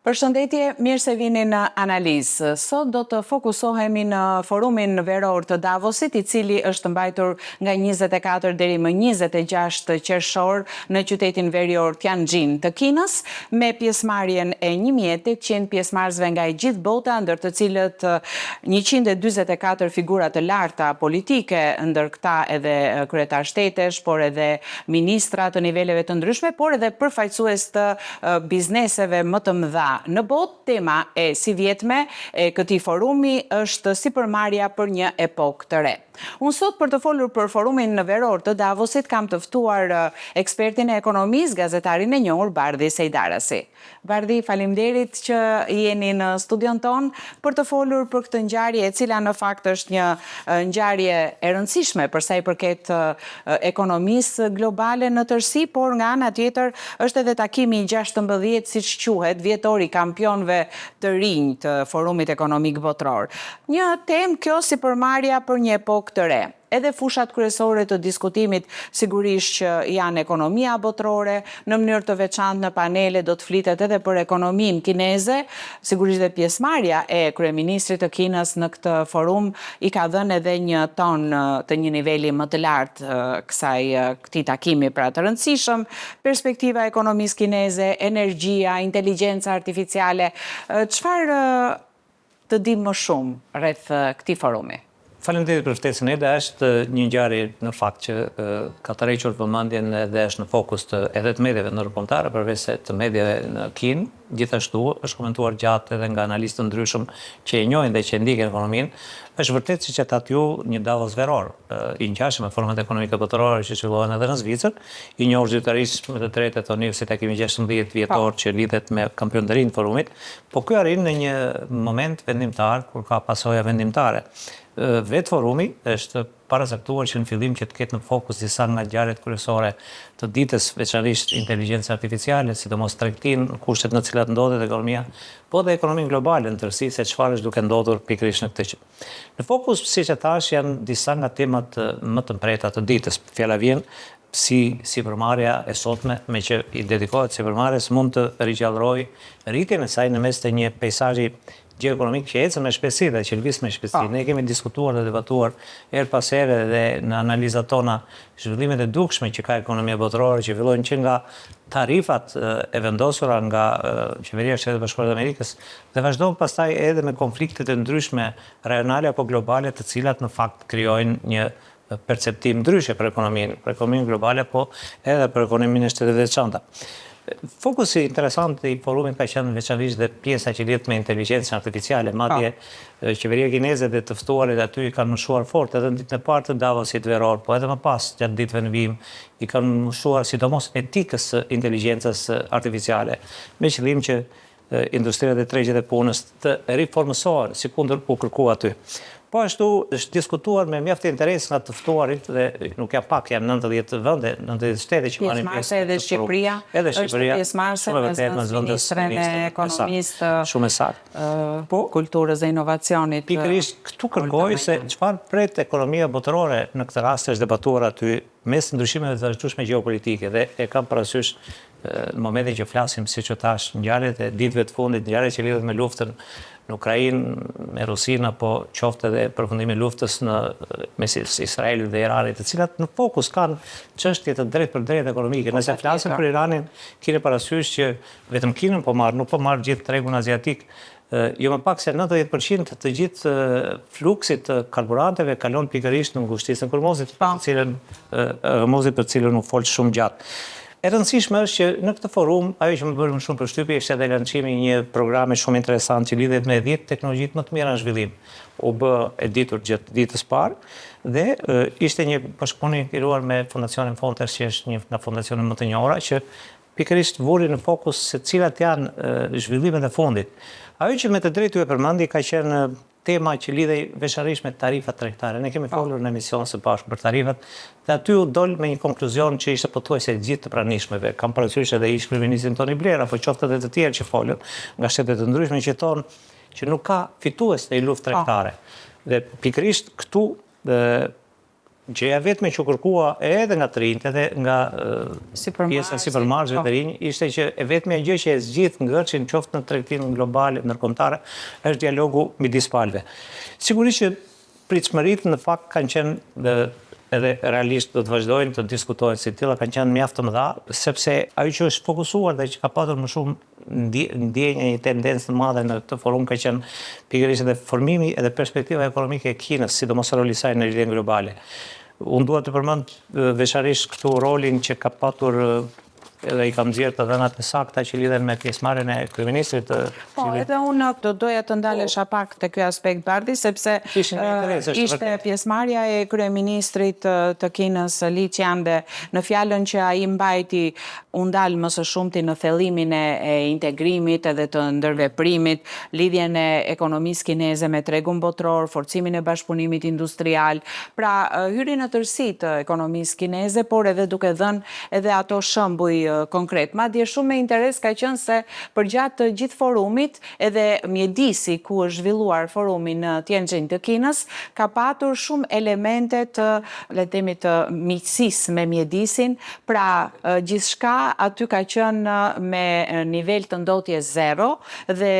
Përshëndetje, mirë se vini në analizë. Sot do të fokusohemi në forumin veror të Davosit, I cili është mbajtur nga 24 deri më 26 qershor në qytetin verior Tianjin të Kinës, me pjesëmarrjen e 1800 pjesëmarrësve nga gjithë bota, ndër të cilët 144 figura të larta politike, ndër këta edhe kryetar shtetesh, por edhe ministra të niveleve të ndryshme, por edhe përfaqësues të bizneseve më të mëdha në botë. Tema e si vjetme e këtij forumi është sipërmarrja për një epokë të re. Unë sot për të folur për forumin veror të Davosit kam të ftuar ekspertin e ekonomisë, gazetarin e njohur Bardhi Sejdarasi. Bardhi, faleminderit që jeni në studion ton për të folur për këtë ngjarje e cila në fakt është një ngjarje e rëndësishme për sa I përket ekonomisë globale në tërësi, por nga ana tjetër është edhe takimi I 16, siç quhet, vjetori kampionëve të rinj të Forumit Ekonomik Botror. Një temë kjo sipërmarrja për një epokë të re. Edhe fushat kryesore të diskutimit sigurisht që janë ekonomia botrore, në mënyrë të veçantë në panele do të flitet edhe për ekonominë kineze, sigurisht dhe pjesëmarrja e kryeministrit të Kinës në këtë forum I ka dhënë edhe një ton të një niveli më të lartë këtij takimi pra të rëndësishëm, perspektiva e ekonomisë kineze, energjia, inteligjenca artificiale. Çfarë të dimë më shumë rreth këtij forumi? Faleminderit për ftesën e është një ngjarje në fakt që ka tërhequr vëmendjen dhe është në fokus edhe të mediave ndërkombëtare, përveç se të mediave në Kinë, gjithashtu është komentuar gjatë edhe nga analistë të ndryshëm që e njohin dhe që ndjekin ekonominë. Është vërtet siç e thatë ju një Davos veror, I ngjashëm me forumet ekonomike botërore që zhvillohen edhe në Zvicër, I njohur zyrtarisht me të tretë të Universitetit takimi 16 vjetor që lidhet me kampionë të rinj të forumit, po ky arrin në një moment vendimtar kur ka pasoja vendimtare. Vetë forumi është paracaktuar që në fillim që të ketë në fokus disa nga ngjarjet kryesore të ditës, veçanërisht inteligjencë artificiale, sidomos tregtinë, kushtet në të cilat ndodhet ekonomia, po dhe ekonominë globale në tërësi, se çfarë është duke ndodhur pikërisht në këtë gjë. Në fokus, siç e thash, janë disa nga temat më të mprehta të ditës. Fjala vjen si sipërmarrja e sotme, me që I dedikohet sipërmarrjes, mund të rigjallërojë rritjen e saj në mes të një peizazhi gjeoekonomik që ecën me shpejtësi dhe që lëviz me shpejtësi. Ne kemi diskutuar dhe debatuar her pas here dhe në analizat tona zhvillimet e dukshme që ka ekonomia botërore, që fillojnë që nga tarifat e vendosura nga qeveria e Shtetit Bashkuar të Amerikës dhe vazhdon pastaj edhe me konfliktet e ndryshme rajonale apo globale, të cilat në fakt krijojnë një perceptim ndryshe për ekonominë globale, po edhe për ekonominë e Shtetit të veçanta. Fokusi interesant I forumit ka qenë veçanërisht dhe pjesa që lidhet me inteligjencën artificiale, madje qeveria kineze dhe të ftuarit aty I kanë mëshuar fort edhe në ditën e parë të Davosit veror, po edhe më pas gjatë ditëve në vijim I kanë mëshuar sidomos etikës së inteligjencës artificiale, me qëllim që industria e tregjet e punës të riformësohen sikundër u kërkua aty. Po ashtu është diskutuar me mjaft interes nga të ftuarit dhe nuk janë pak, janë 90 vende, 90 shtete që marrin pjesë. Edhe Shqipëria. Edhe Shqipëria. Pjesëmarrëse me ministren e ekonomisë, shumë saktë. Po kulturës dhe inovacionit. Pikërisht këtu kërkoj se çfarë pret ekonomia botërore në këtë rast është debatuar aty mes ndryshimeve të zakonshme gjeopolitike dhe e kam parasysh në momentin që flasim, siç e thash, ngjarjet e ditëve të fundit, ngjarjet që lidhet me luftën në Ukrainë, me Rusinë, apo qoftë edhe përfundimi I luftës mes Izraelit dhe Iranit, të cilat në fokus kanë çështje të drejtë për drejtë ekonomike. Nëse flasim për Iranin, keni parasysh që vetëm Kinën po marr, nuk po marr gjithë tregun aziatik. Jo më pak se 90% të gjithë fluksit të karburanteve kalon pikërisht në ngushtisën e Hormuzit, për cilën u fol shumë gjatë. E rëndësishme është që në këtë forum, ajo që më bëri më shumë përshtypje ishte edhe lancimi I një programi shumë interesant që lidhet me 10 teknologjitë më të mira në zhvillim. U bë e ditur gjatë ditës parë dhe ishte një bashkëpunim I krijuar me Fondacionin Fontes, që është një nga fondacionet më të njohura, që pikërisht vuri në fokus se cilat janë zhvillimet e fundit. Ajo që me të drejtë ju e përmendi ka qenë tema që lidhej veçanërisht me tarifat tregtare. Ne kemi folur në emision së bashku për tarifat dhe aty u dol me një konkluzion që ishte pothuajse gjithë të pranishmeve. Kam parasysh edhe ish kryeministin Tony Blair apo qoftë edhe të tjerë që folën nga shtete të ndryshme që thonë që nuk ka fitues në luftë tregtare. Dhe pikërisht këtu gjëja vetme që kërkua edhe nga të rinjt, edhe nga pjesa sipërmarrësve të rinj, ishte që e vetmja gjë që e zgjidh ngërçin qoftë në tregtimin global, ndërkombëtar, është dialogu midis palëve. Sigurisht që pritshmëritë në fakt kanë qenë edhe realisht do të vazhdojnë të diskutojnë si tilla kanë qenë mjaft të mëdha, sepse ajo që është fokusuar dhe që ka patur më shumë ndjenjë një tendencë të madhe në këtë forum ka qenë pikërisht edhe formimi edhe perspektiva ekonomike e Kinës, sidomos roli i saj në rritjen globale. Unë dua të përmend veçanërisht këtu rolin që ka patur edhe i kam nxjerrë të dhënat e sakta që lidhen me pjesëmarrjen e kryeministrit. Po, edhe unë do doja të ndalesha pak te ky aspekt Bardi, sepse ishte pjesëmarrja e kryeministrit të Kinës Li Qiande në fjalën që ai mbajti u ndal më së shumti në thellimin e integrimit edhe të ndërveprimit, lidhjen e ekonomisë kineze me tregun botror, forcimin e bashkëpunimit industrial, pra hyri në tërësi të ekonomisë kineze, por edhe duke dhënë edhe ato shembuj konkret. Madje shumë me interes ka qenë se përgjatë të gjithë forumit, edhe mjedisi ku është zhvilluar forumi në Tianjin të Kinës, ka patur shumë elemente të, le të themi, të miqësisë me mjedisin, pra gjithçka aty ka qenë me nivel të ndotje zero dhe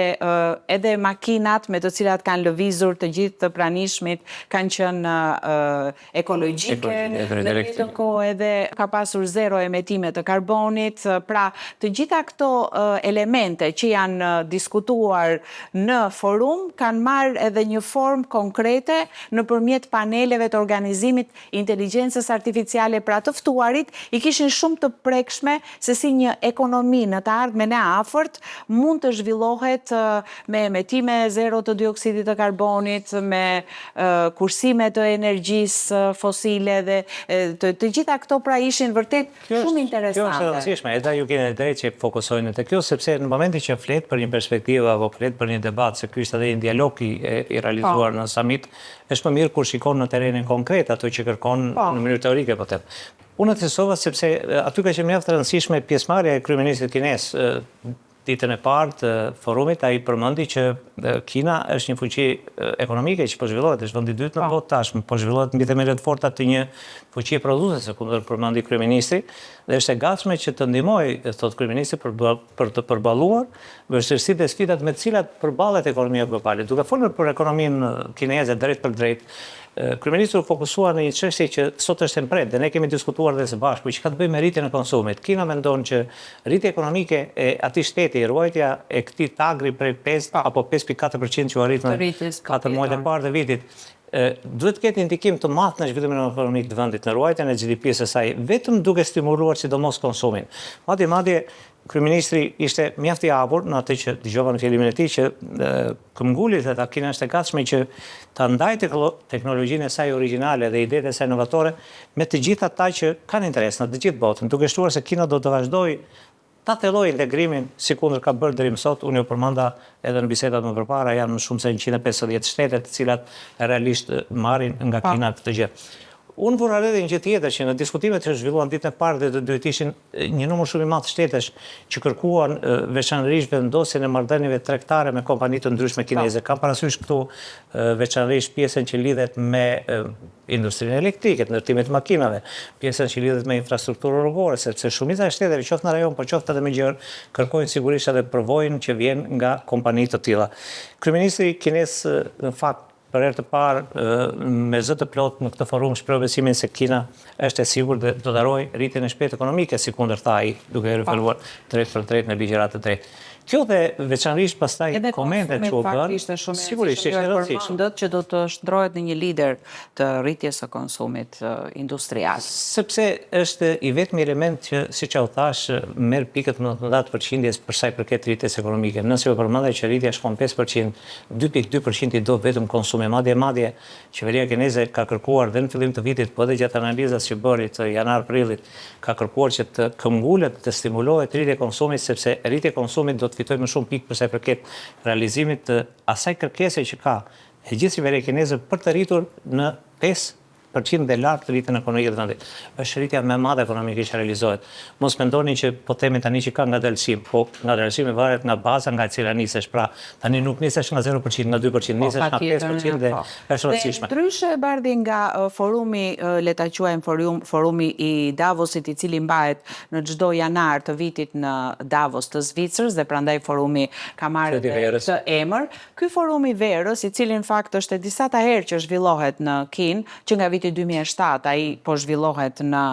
edhe makinat me të cilat kanë lëvizur të gjithë të pranishmit kanë qenë ekologjike, në të kohë edhe ka pasur zero emetime të karbonit. Pra, të gjitha këto elemente që janë diskutuar në forum kanë marrë edhe një formë konkrete nëpërmjet paneleve të organizimit inteligjencës artificiale, pra të ftuarit i kishin shumë të prekshme se si një ekonomi në të ardhmen e afërt mund të zhvillohet me emetime zero të dioksidit të karbonit, me kursime të energjisë fosile dhe të gjitha këto pra ishin vërtet shumë interesante. Edhe ju keni drejt që fokusojnë të kjo, sepse në momentin që flet për një perspektivë apo flet për një debat, se ky është edhe një dialog i realizuar në summit, është më mirë kur shikon në terrenin konkret ato që kërkon në mënyrë teorike po them. Unë thesova sepse aty ka qenë mjaft e rëndësishme pjesëmarrja e kryeministit kinez. Ditën e parë të forumit ai përmendi që Kina është një fuqi ekonomike që po zhvillohet, është vendi i dytë në botë tashmë, po zhvillohet mbi themelët forta të një fuqie prodhuese, kundër përmendi kryeministri, dhe është e gatshme që të ndihmojë, thot kryeministri, për të përballuar vështirësitë dhe sfidat me të cilat përballet ekonomia globale. Duke folur për ekonominë kineze drejt për drejt, kryeministri u fokusua në një çështje që sot është e mpret dhe ne kemi diskutuar dhe së bashku, që ka të bëjë me rritjen e konsumit. Kina mendon që rritja ekonomike e atij shteti, ruajtja e këtij tagri prej 5 apo 5.4% që u arrit në 4 muajt e parë të vitit, duhet të ketë ndikim të madh në zhvillimin ekonomik të vendit, në ruajtjen e GDP-së së saj, vetëm duke stimuluar sidomos konsumin. Madje kryeministri ishte mjaft i hapur në atë që dëgjova në fillimin e tij që këmbguli dhe Kina është e gatshme që ta ndajë teknologjinë e saj origjinale dhe idetë e saj inovatore me të gjithë ata që kanë interes në të gjithë botën, duke shtuar se Kina do të vazhdojë ta thellojë integrimin sikundër ka bërë deri më sot. Unë ju përmenda edhe në bisedat më përpara, janë më shumë se 150 shtete të cilat realisht marrin nga Kina këtë gjë. Unë vura edhe një gjë tjetër që në diskutimet që zhvilluan ditën e parë dhe të dytë ishin një numër shumë i madh shtetesh që kërkuan veçanërisht vendosjen e marrëdhënieve tregtare me kompani të ndryshme kineze. Kam parasysh këtu veçanërisht pjesën që lidhet me industrinë elektrike, ndërtimet e makinave, pjesën që lidhet me infrastrukturën rrugore, sepse shumica e shteteve, qoftë në rajon, por qoftë edhe më gjerë, kërkojnë sigurisht edhe përvojën që vjen nga kompani të tilla. Kryeministri kinez në fakt për herë të parë me zë të plot në këtë forum shpreh besimin se Kina është e sigurt dhe do të harojë rritjen e shpejtë ekonomike, sikundër tha ai, duke referuar drejt për drejt në ligjërat të drejtë. Kjo dhe veçanërisht pastaj komentet që u bën, sigurisht ishte rëndësishme që do të shndrohet në një lider të rritjes së konsumit industrial. Sepse është i vetmi element që, siç u thash, merr pikët më të mëdha të përqindjes për sa i përket rritjes ekonomike. Nëse u përmendej që rritja shkon 5%, 2.2% i do vetëm konsumi. Madje qeveria kineze ka kërkuar dhe në fillim të vitit, po edhe gjatë analizës që bëri të janar-prillit, ka kërkuar që të këmbgulet, të stimulohet rritja e konsumit, sepse rritja e konsumit do të fitoj më shumë pikë për sa i përket realizimit të asaj kërkese që ka e gjithë qeveria kineze për të rritur në 5 50% dhe lartë rritjen ekonomike të vendit. Është rritja më e madhe ekonomike që realizohet. Mos mendoni që po themi tani që ka ngadalësim, po ngadalësimi varet nga baza nga e cila nisesh. Pra, tani nuk nisesh nga 0%, nga 2%, nisesh nga 5% dhe është rëndësishme. Ndryshe Bardhi nga forumi, le ta quajmë forumi i Davosit, i cili mbahet në çdo janar të vitit në Davos të Zvicrës dhe prandaj forumi ka marrë këtë emër. Ky forum i verës, i cili në fakt është e disata herë që zhvillohet në Kinë, që nga viti 2007 ai po zhvillohet në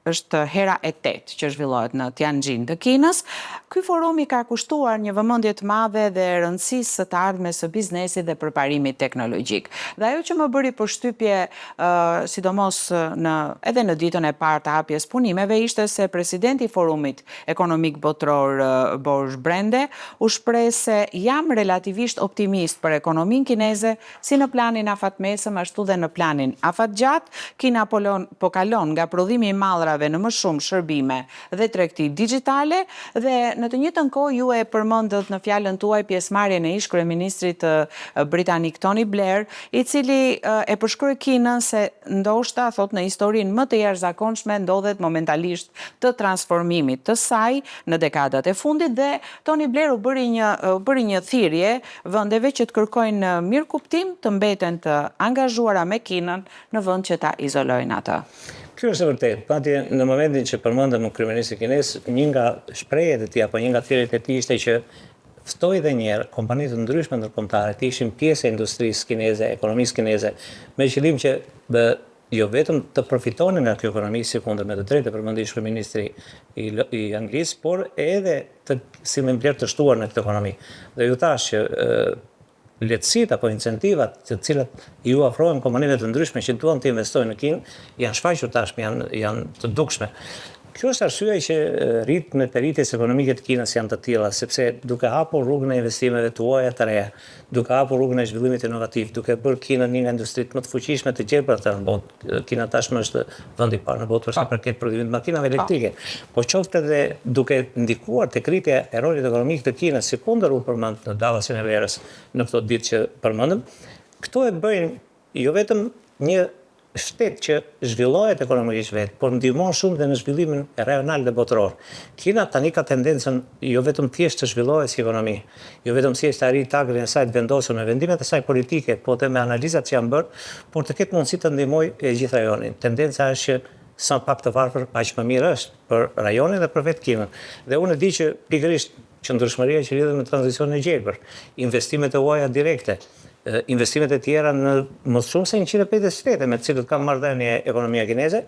është hera e 8 që zhvillohet në Tianjin të Kinës. Ky forumi ka kushtuar një vëmendje të madhe dhe rëndësisë së të ardhmes së biznesit dhe përparimit teknologjik. Dhe ajo që më bëri përshtypje, sidomos edhe në ditën e parë të hapjes punimeve, ishte se presidenti i Forumit Ekonomik Botror Boris Brende u shpreh se jam relativisht optimist për ekonominë kineze, si në planin afatmesëm ashtu dhe në planin afatgjatë. Kina po kalon nga prodhimi i mallrave në më shumë shërbime dhe tregti digjitale dhe në të njëjtën kohë ju e përmendët në fjalën tuaj pjesëmarrjen e ish kryeministrit britanik Tony Blair, i cili e përshkroi Kinën se ndoshta thot në historinë më të jashtëzakonshme ndodhet momentalisht të transformimit të saj në dekadat e fundit dhe Tony Blair u bëri një thirrje vendeve që të kërkojnë mirëkuptim të mbeten të angazhuara me Kinën në vend që ta izolojnë atë. Kjo është e vërtetë. Madje në momentin që përmendëm kryeministin kinez, një nga shprehjet e tij apo një nga thirrjet e tij ishte që ftoi edhe një herë kompani të ndryshme ndërkombëtare të ishin pjesë e industrisë kineze, ekonomisë kineze, me qëllim që jo vetëm të përfitonin nga kjo ekonomi, si kundër me të drejtë përmendi kryeministri i Anglisë, por edhe të sillen vlerë të shtuar në këtë ekonomi. Dhe ju thash që lehtësitë apo incentivat të cilat ju ofrohen kompanive të ndryshme që duan të investojnë në Kinë janë shfaqur tashmë, janë të dukshme. Kjo është arsyeja që ritmet e rritjes ekonomike të Kinës janë të tilla, sepse duke hapur rrugën e investimeve të huaja të reja, duke hapur rrugën e zhvillimit inovativ, duke bërë Kinën një nga industritë më të fuqishme të gjelbërta në botë. Kina tashmë është vendi i parë në botë për sa përket prodhimit të makinave elektrike. Po qoftë edhe duke ndikuar tek rritja e rolit ekonomik të Kinës, si kundër u përmend në Davosin e verës në këto ditë që përmendëm, këto e bëjnë jo vetëm një shtet që zhvillohet ekonomikisht vetë, por ndihmon shumë dhe në zhvillimin rajonal dhe botëror. Kina tani ka tendencën jo vetëm thjesht të zhvillohet si ekonomi, jo vetëm thjesht të arrijë tagrin e saj të vendosur me vendimet e saj politike, po edhe me analizat që janë bërë, por të ketë mundësi të ndihmojë e gjithë rajonin. Tendenca është që sa pak të varfër, aq më mirë është për rajonin dhe për vetë Kinën. Dhe unë e di që pikërisht qëndrueshmëria që lidhet me tranzicionin e gjelbër, investimet e huaja direkte, investimet e tjera në më shumë se 150 shtete me të cilët ka marrëdhënie ekonomia kineze,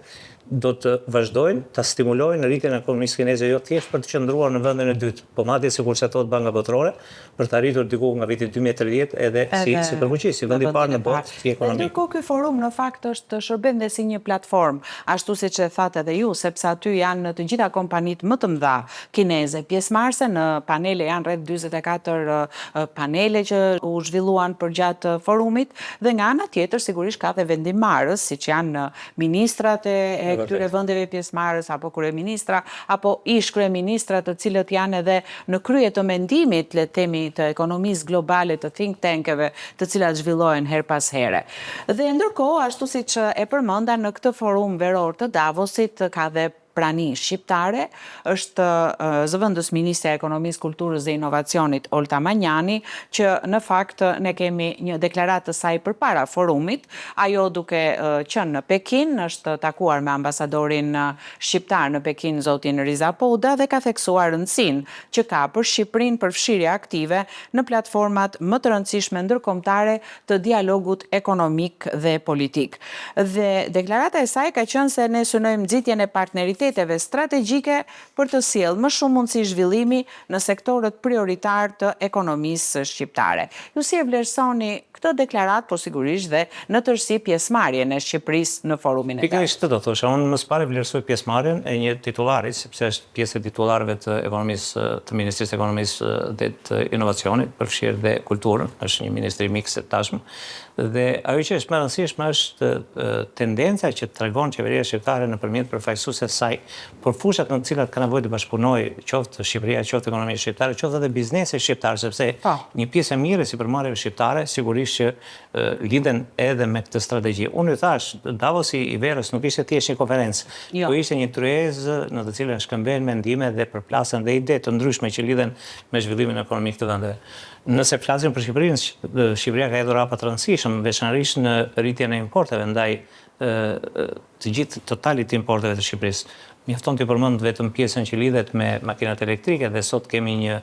do të vazhdojnë të stimulojnë rritjen e ekonomisë kineze jo thjesht për të qëndruar në vendin e dytë, po madje sikur se thotë Banka Botërore, për të arritur diku nga viti 2030 edhe si përfuqi, si vendi i parë në botë si ekonomi. Ndërkohë ky forum në fakt është shërben dhe si një platformë, ashtu siç e thatë edhe ju, sepse aty janë të gjitha kompanitë më të mëdha kineze pjesëmarrëse, në panele janë rreth 44 panele që u zhvilluan përgjatë forumit dhe nga ana tjetër sigurisht ka dhe vendimmarrës, siç janë ministrat e këtyre vendeve pjesëmarrës apo kryeministra apo ish kryeministra, të cilët janë edhe në krye të mendimit, le të themi, të ekonomisë globale, të think tankeve, të cilat zhvillohen her pas here. Dhe ndërkohë, ashtu siç e përmenda, në këtë forum veror të Davosit ka dhe prani shqiptare, është zëvendës Ministre e Ekonomisë, Kulturës dhe Inovacionit Olta Manjani, që në fakt ne kemi një deklaratë të saj përpara forumit, ajo duke qenë në Pekin, është takuar me ambasadorin shqiptar në Pekin, zotin Riza Pouda, dhe ka theksuar rëndësinë që ka për Shqipërinë për fshirje aktive në platformat më të rëndësishme ndërkombëtare të dialogut ekonomik dhe politik. Dhe deklarata e saj ka qenë se ne synojmë nxitjen e partneriteteve strategjike për të sjellë më shumë mundësi zhvillimi në sektorët prioritar të ekonomisë shqiptare. Ju si e vlerësoni këtë deklaratë, po sigurisht dhe në tërësi pjesëmarrjen e Shqipërisë në forumin e Pikërisht këtë do thosha, unë më së pari vlerësoj pjesëmarrjen e një titullari, sepse është pjesë e titullarëve të ekonomisë, të Ministrisë së Ekonomisë dhe të Inovacionit, përfshirë dhe kulturën, është një ministri miks tashmë. Dhe ajo që është më e rëndësishme është tendenca që tregon qeveria shqiptare nëpërmjet përfaqësuesve të saj për fushat në të cilat ka nevojë të bashkëpunojë qoftë Shqipëria, qoftë ekonomia shqiptare, qoftë edhe biznesi shqiptar, sepse një pjesë e mirë e sipërmarrjeve shqiptare sigurisht që lidhen edhe me këtë strategji. Unë ju thash, Davosi i verës nuk ishte thjesht një konferencë, po ishte një tryezë në të cilën shkëmbehen mendime dhe përplasen dhe ide të ndryshme që lidhen me zhvillimin ekonomik të vendeve. Nëse flasim për Shqipërinë, Shqipëria ka hedhur hapa të rëndësishëm, veçanërisht në rritjen e importeve ndaj të gjithë totalit të importeve të Shqipërisë. Mjafton të përmend vetëm pjesën që lidhet me makinat elektrike dhe sot kemi një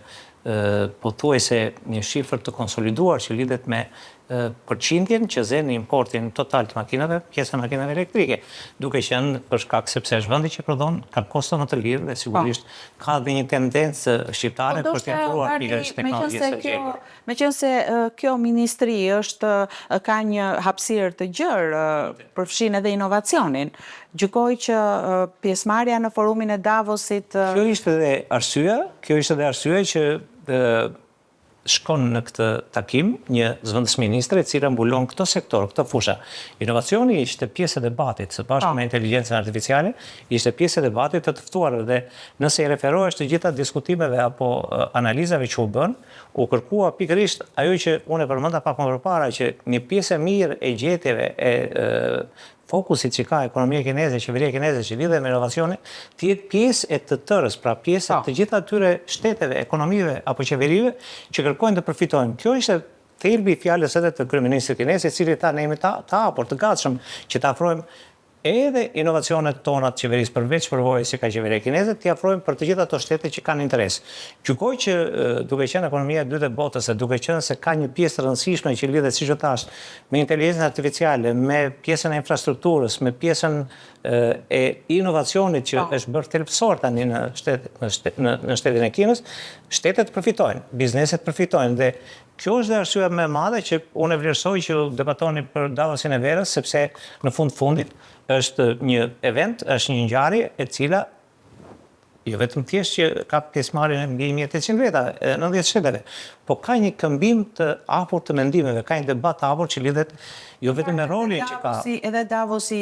pothuajse një shifër të konsoliduar që lidhet me përqindjen që zen në importin total të makinave, pjesën e makinave elektrike, duke qenë për shkak sepse është vendi që prodhon, ka kosto më të lirë dhe sigurisht ka dhe një tendencë shqiptare për të impruar pikërisht teknologjisë së gjerë. Meqense kjo ministri ka një hapësirë të gjerë, përfshin edhe inovacionin, gjykoj që pjesëmarrja në forumin e Davosit... Kjo ishte dhe arsye që shkon në këtë takim një zëvendës ministre e cila mbulon këto sektor, këto fusha. Inovacioni ishte pjesë e debatit, së bashku me inteligjencën artificiale, ishte pjesë e debatit të ftuar dhe nëse i referohesh të gjitha diskutimeve apo analizave që u bën, u kërkua pikërisht ajo që unë e përmenda pak më përpara, që një pjesë e mirë e gjetjeve e fokusit që ka ekonomia kineze, qeveria kineze që lidhe me inovacione, të jetë pjesë e të tërës, pra pjesë të gjitha atyre shteteve, ekonomive apo qeverive që kërkojnë të përfitojnë. Kjo ishte thelbi i fjalës edhe të kryeministrit kinez, i cili tha ne jemi të hapur, të gatshëm që të afrojmë edhe inovacionet tona të qeverisë përveç përvojës që ka qeveria kineze, t'i afrojmë për të gjitha ato shtete që kanë interes. Gjykoj që duke qenë ekonomia e dytë e botës, duke qenë se ka një pjesë të rëndësishme që lidhet, siç u thash, me inteligjencën artificiale, me pjesën e infrastrukturës, me pjesën e inovacionit që është bërë thelbësor tani në shtetin e Kinës, shtetet përfitojnë, bizneset përfitojnë dhe kjo është dhe arsyeja më e madhe që unë e vlerësoj që debatoni për Davosin e verës, sepse në fundit është një event, është një ngjarje e cila jo vetëm thjesht që ka pjesëmarrje në mbi 1800 veta, 90 shteteve, po ka një këmbim të hapur të mendimeve, ka një debat të hapur që lidhet jo vetëm me rolin që ka. Edhe Davosi,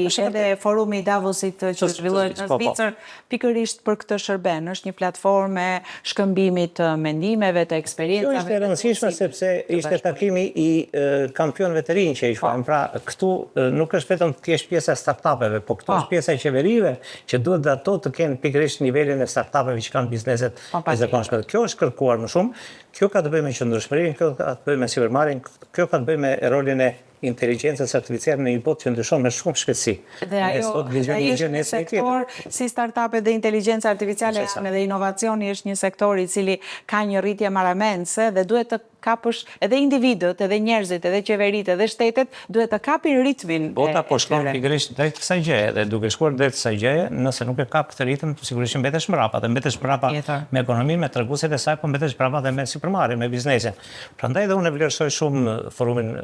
edhe forumi i Davosit që zhvillohet në Zvicër, pikërisht për këtë shërben, është një platformë e shkëmbimit të mendimeve, të eksperiencave. Kjo ishte e rëndësishme sepse ishte takimi i kampionëve të rinj që i quajmë. Pra, këtu nuk është vetëm thjesht pjesa e startupeve, po këtu është pjesa e qeverive që duhet dhe ato të kenë pikërisht nivelin e startupeve që kanë bizneset e zakonshme. Kjo është kërkuar më shumë. Kjo ka të bëjë me qëndrueshmërinë, kjo ka të bëjë me sipërmarrjen, kjo ka të bëjë me rolin e inteligjencës artificiale në një botë që ndryshon me shumë shpejtësi. Dhe ajo është një sektor si startupet dhe inteligjenca artificiale dhe inovacioni është një sektor i cili ka një rritje marramense dhe duhet të kapësh edhe individët, edhe njerëzit, edhe qeveritë, edhe shtetet, duhet të kapin ritmin. Bota po shkon pikërisht drejt kësaj gjëje dhe duke shkuar drejt kësaj gjëje, nëse nuk e kap këtë ritëm, sigurisht mbetesh mbrapa, dhe mbetesh mbrapa me ekonominë, me treguesit e saj, po mbetesh mbrapa dhe me sipërmarrjen, me biznesin. Prandaj dhe unë vlerësoj shumë forumin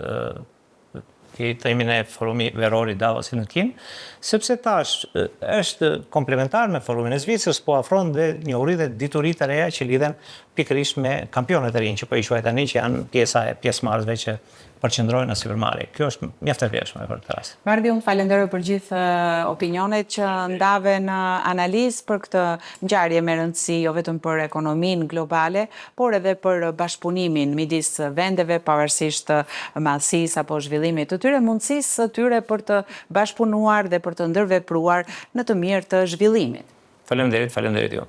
të imin e forumi veror i Davosit në Kinë, sepse tash është komplementar me forumin e Zvicrës, po afron dhe njohuri dhe dituri të reja që lidhen pikërisht me kampionët e rinj që po i quaj tani, që janë pjesëmarrësve që përqendrohen në sipërmarrje. Kjo është mjaft e vlefshme për këtë rast. Bardhi, unë falenderoj për gjithë opinionet që ndave në analizë për këtë ngjarje me rëndësi jo vetëm për ekonominë globale, por edhe për bashkëpunimin midis vendeve, pavarësisht madhësisë apo zhvillimit të tyre, mundësisë së tyre për të bashkëpunuar dhe për të ndërvepruar në të mirë të zhvillimit. Faleminderit ju.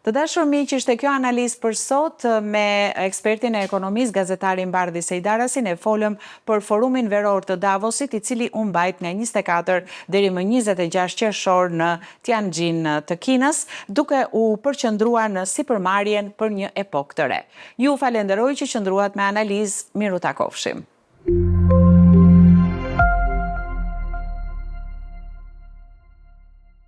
Të dashur miq, ishte kjo analizë për sot me ekspertin e ekonomisë, gazetarin Bardhi Sejdarasin. Ne folëm për forumin veror të Davosit, i cili u mbajt nga 24 deri më 26 qershor në Tianjin të Kinës, duke u përqendruar në sipërmarrjen për një epokë të re. Ju falenderoj që qëndruat me analizë, miru takofshim.